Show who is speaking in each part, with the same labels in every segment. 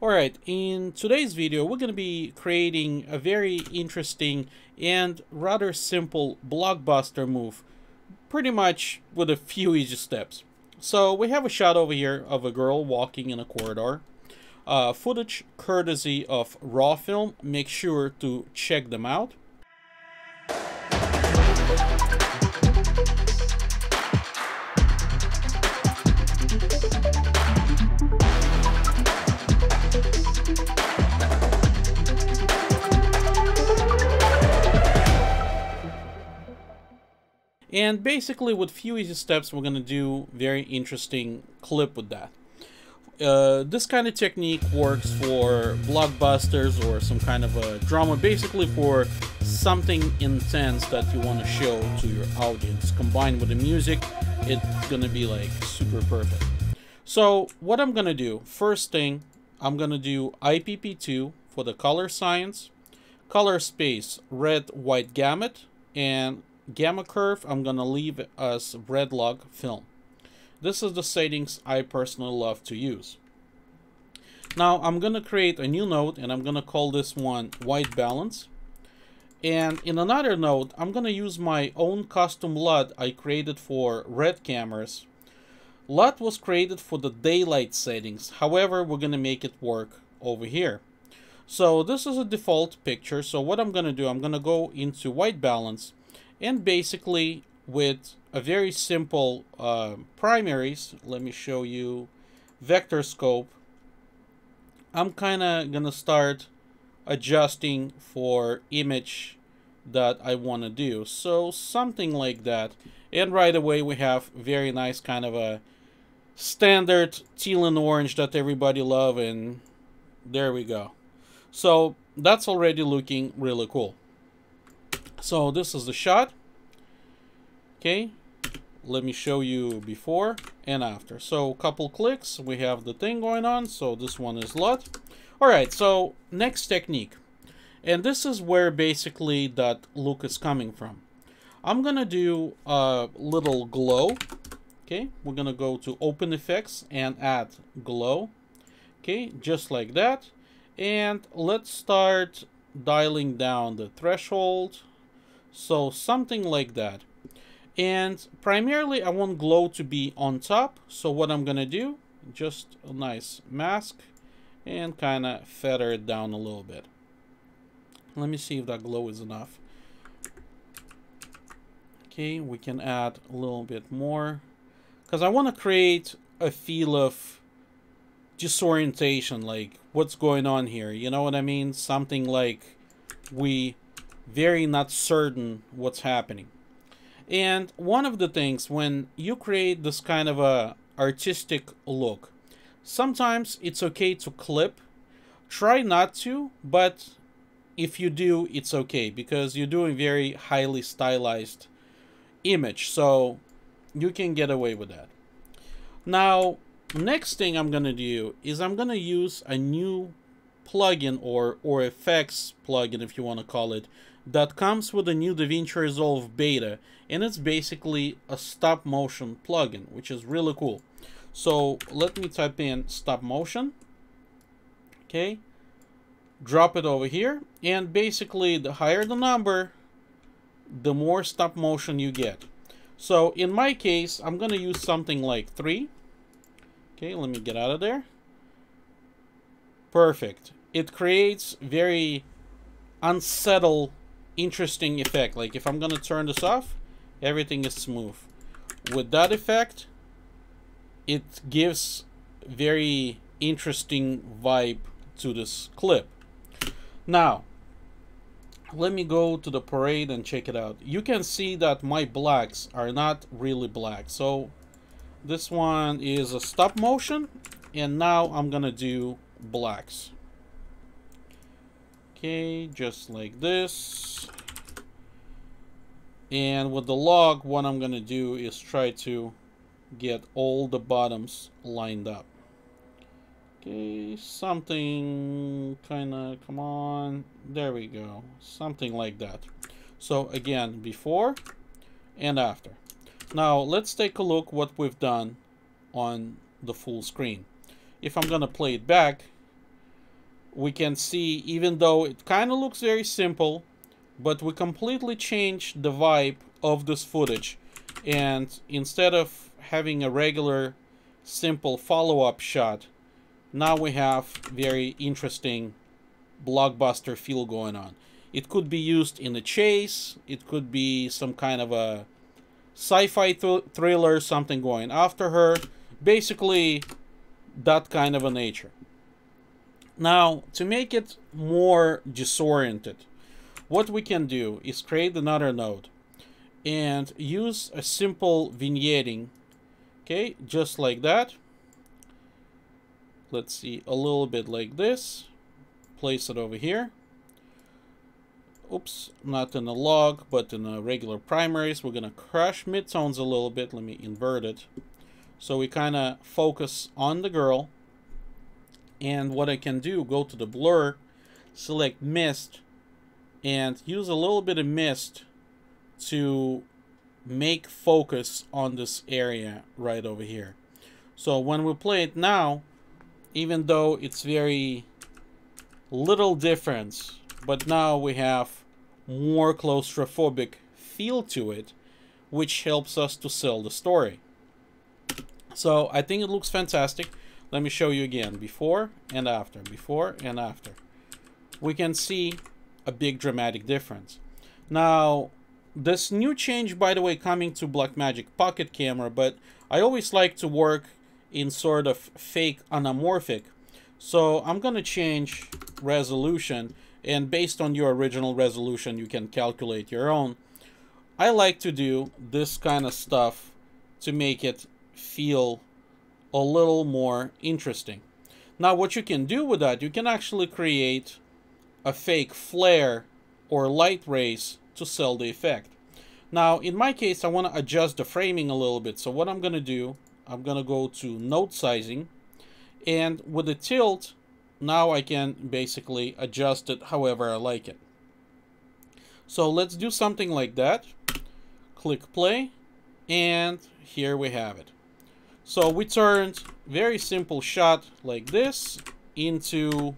Speaker 1: Alright, in today's video we're going to be creating a very interesting and rather simple blockbuster move, pretty much with a few easy steps. So we have a shot over here of a girl walking in a corridor. Footage courtesy of raw film. Make sure to check them out. And basically with few easy steps we're going to do very interesting clip with that. This kind of technique works for blockbusters or some kind of a drama, basically for something intense that you want to show to your audience. Combined with the music, it's going to be like super perfect. So what I'm going to do, first thing, I'm going to do IPP2 for the color science, color space, red, white gamut, and gamma curve I'm gonna leave as red log film. This is the settings I personally love to use. Now I'm gonna create a new node and I'm gonna call this one white balance. And in another node I'm gonna use my own custom LUT I created for red cameras. LUT was created for the daylight settings, however we're gonna make it work over here. So this is a default picture, so what I'm gonna do, I'm gonna go into white balance. And basically, with a very simple primaries, let me show you vector scope. I'm kind of going to start adjusting for image that I want to do. So something like that. And right away we have very nice kind of a standard teal and orange that everybody love. And there we go. So that's already looking really cool. So this is the shot. Okay, let me show you before and after. So a couple clicks, we have the thing going on. So this one is LUT. Alright, so next technique. And this is where basically that look is coming from. I'm gonna do a little glow. Okay, we're gonna go to open effects and add glow. Okay, just like that. And let's start dialing down the threshold. So something like that. And primarily I want glow to be on top. So what I'm gonna do, just a nice mask and kind of feather it down a little bit. Let me see if that glow is enough. Okay, we can add a little bit more because I want to create a feel of disorientation, like what's going on here, you know what I mean? Something like we very not certain what's happening. And one of the things when you create this kind of a artistic look, sometimes it's okay to clip. Try not to, but if you do, it's okay because you're doing very highly stylized image, so you can get away with that. Now next thing I'm gonna do is I'm gonna use a new plugin or effects plugin, if you want to call it, that comes with a new DaVinci Resolve beta, and it's basically a stop motion plugin, which is really cool. So let me type in stop motion. Okay, drop it over here, and basically the higher the number, the more stop motion you get. So in my case I'm gonna use something like 3. Okay, let me get out of there. Perfect. It creates very unsettled, interesting effect. Like if I'm gonna turn this off, everything is smooth. With that effect, it gives very interesting vibe to this clip. Now let me go to the parade and check it out. You can see that my blacks are not really black. So this one is a stop motion, and now I'm gonna do blacks. Okay, just like this. And with the log, what I'm gonna do is try to get all the bottoms lined up. Okay, something kind of, come on, there we go, something like that. So again, before and after. Now let's take a look what we've done on the full screen. If I'm gonna play it back, we can see, even though it kind of looks very simple, but we completely changed the vibe of this footage. And instead of having a regular simple follow-up shot, now we have very interesting blockbuster feel going on. It could be used in a chase, it could be some kind of a sci-fi thriller, something going after her, basically that kind of a nature. Now, to make it more disoriented, what we can do is create another node and use a simple vignetting, okay, just like that. Let's see, a little bit like this. Place it over here. Oops, not in a log, but in a regular primaries. We're gonna crush midtones a little bit. Let me invert it. So we kind of focus on the girl. And what I can do, go to the blur, select mist, and use a little bit of mist to make focus on this area right over here. So when we play it now, even though it's very little difference, but now we have more claustrophobic feel to it, which helps us to sell the story. So I think it looks fantastic. Let me show you again, before and after, before and after. We can see a big dramatic difference. Now, this new change, by the way, coming to Blackmagic Pocket Camera, but I always like to work in sort of fake anamorphic. So I'm gonna change resolution, and based on your original resolution, you can calculate your own. I like to do this kind of stuff to make it feel a little more interesting. Now, what you can do with that, you can actually create a fake flare or light rays to sell the effect. Now, in my case, I want to adjust the framing a little bit. So what I'm going to do, I'm going to go to node sizing, and with the tilt, now I can basically adjust it however I like it. So let's do something like that. Click play, and here we have it. So we turned very simple shot like this into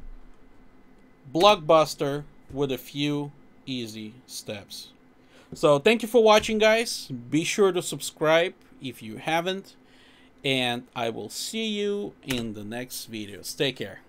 Speaker 1: Blockbuster with a few easy steps. So thank you for watching, guys. Be sure to subscribe if you haven't, and I will see you in the next videos. Take care.